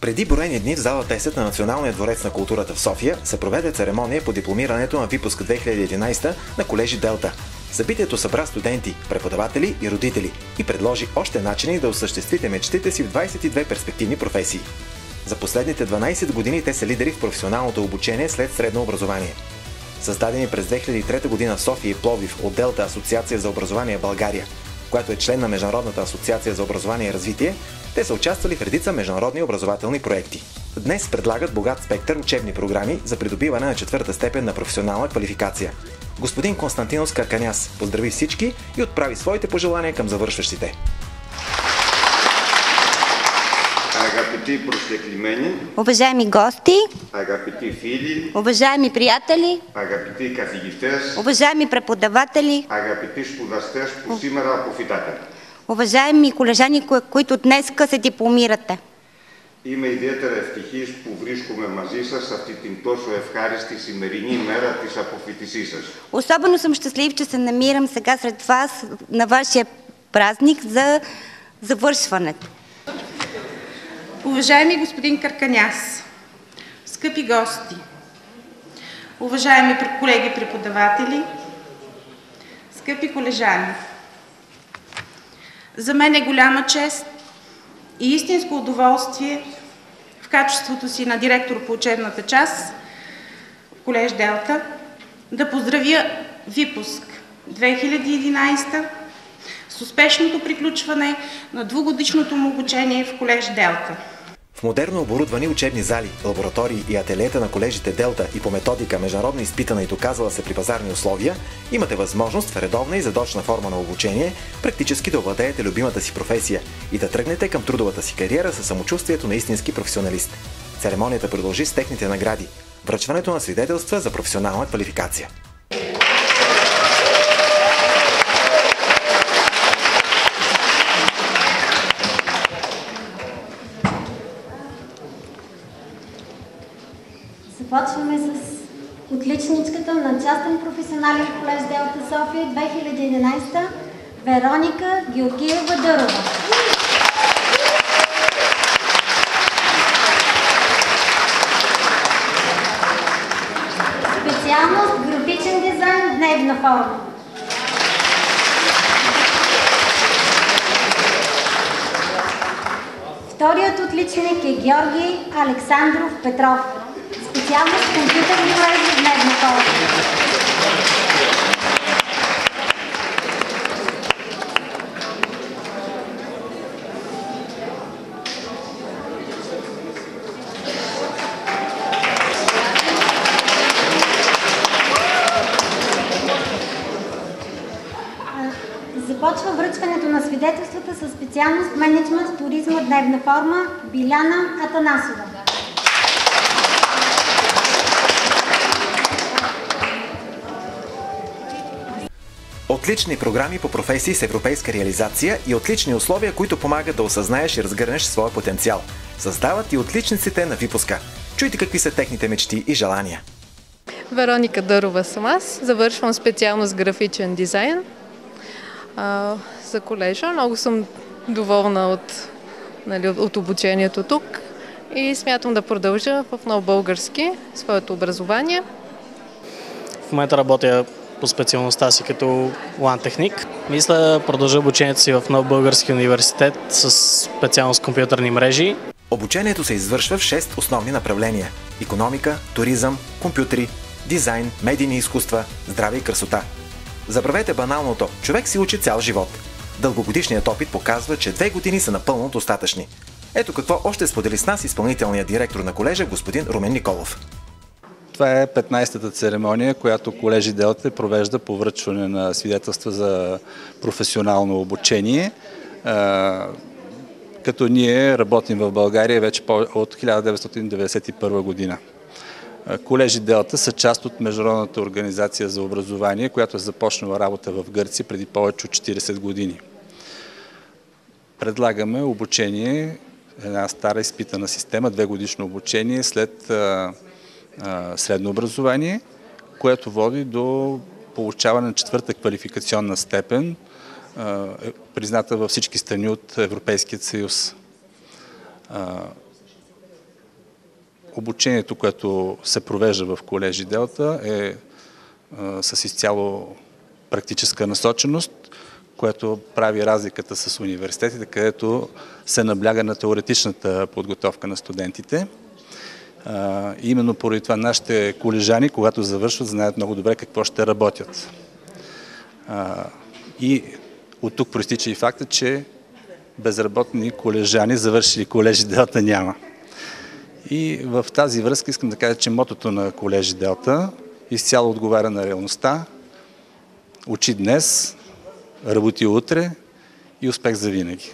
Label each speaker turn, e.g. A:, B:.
A: Преди броени дни в зала 10 на Националния дворец на културата в София се проведе церемония по дипломирането на випуск 2011 на колежи Делта. Събитието събра студенти, преподаватели и родители и предложи още начини да осъществите мечтите си в 22 перспективни професии. За последните 12 години те са лидери в професионалното обучение след средно образование. Създадени през 2003 година в София и Пловдив от Делта Асоциация за образование в България, която е член на Международната асоциация за образование и развитие, те са участвали в редица международни образователни проекти. Днес предлагат богат спектър учебни програми за придобиване на 4-та степен на професионална квалификация. Господин Константинос Карканяс поздрави всички и отправи своите пожелания към завършващите.
B: Агапити прослеклимени,
C: уважаеми гости,
B: агапити фили,
C: уважаеми приятели,
B: агапити καθηγητές,
C: уважаеми преподаватели,
B: агапити σπουδαστές που σήμερα αποφυτάτε.
C: уважаеми колежани, които днес се дипломирате.
B: Είμαι ιδιαίτερα ευτυχής που βρίσκομαι μαζί σας σε αυτή την τόσο ευχάριστη σημερινή μέρα της αποφυτισής σας.
C: Особено съм щастлив, че се намирам сега сред вас на вашия празник за завършването.
D: Уважаеми господин Карканяс, скъпи гости, уважаеми колеги преподаватели, скъпи колежани, за мен е голяма чест и истинско удоволствие в качеството си на директор по учебната част в колеж Делта да поздравя випуск 2011 с успешното приключване на двугодишното му обучение в колеж Делта.
A: В модерно оборудвани учебни зали, лаборатории и ателиета на колежите Делта и по методика международно изпитана и доказала се при пазарни условия, имате възможност в редовна и задочна форма на обучение практически да овладеете любимата си професия и да тръгнете към трудовата си кариера със самочувствието на истински професионалист. Церемонията продължи с техните награди – връчването на свидетелства за професионална квалификация.
E: Започваме с отличничката на частен професионален колеж Делта София 2011 Вероника Георгиева Дърова. Специалност графичен дизайн, дневна форма. Вторият отличник е Георги Александров Петров. Специалност компютърни мрежи, дневна форма. Започва връчването на свидетелствата със специалност менеджмент, туризма, дневна форма Биляна Атанасова.
A: Отлични програми по професии с европейска реализация и отлични условия, които помагат да осъзнаеш и разгърнеш своя потенциал. Създават и отличниците на випуска. Чуйте какви са техните мечти и желания.
F: Вероника Дърова съм аз. Завършвам специалност графичен дизайн за колежа. Много съм доволна от обучението тук и смятам да продължа в Нов български своето образование.
G: В момента работя по специалността си като лан-техник. Мисля да продължа обучението си в Нов български университет с специалност компютърни мрежи.
A: Обучението се извършва в 6 основни направления – икономика, туризъм, компютри, дизайн, медийни изкуства, здраве и красота. Забравете баналното, човек си учи цял живот. Дългогодишният опит показва, че 2 години са напълно достатъчни. Ето какво още сподели с нас изпълнителният директор на колежа господин Румен Николов.
H: Това е 15-та церемония, която колежи Делта провежда по връчване на свидетелства за професионално обучение. Като ние работим в България вече от 1991 година. Колежи Делта са част от Международната организация за образование, която е започнала работа в Гърция преди повече от 40 години. Предлагаме обучение, една стара изпитана система, 2-годишно обучение след средно образование, което води до получаване на 4-та квалификационна степен, призната във всички страни от Европейския съюз. Обучението, което се провежда в колежи Делта, е с изцяло практическа насоченост, което прави разликата с университетите, където се набляга на теоретичната подготовка на студентите. Именно поради това нашите колежани, когато завършват, знаят много добре какво ще работят. И от тук проистича и факта, че безработни колежани, завършили колежи Делта, няма. И в тази връзка искам да кажа, че мотото на колежи Делта изцяло отговаря на реалността. Учи днес, работи утре и успех за винаги.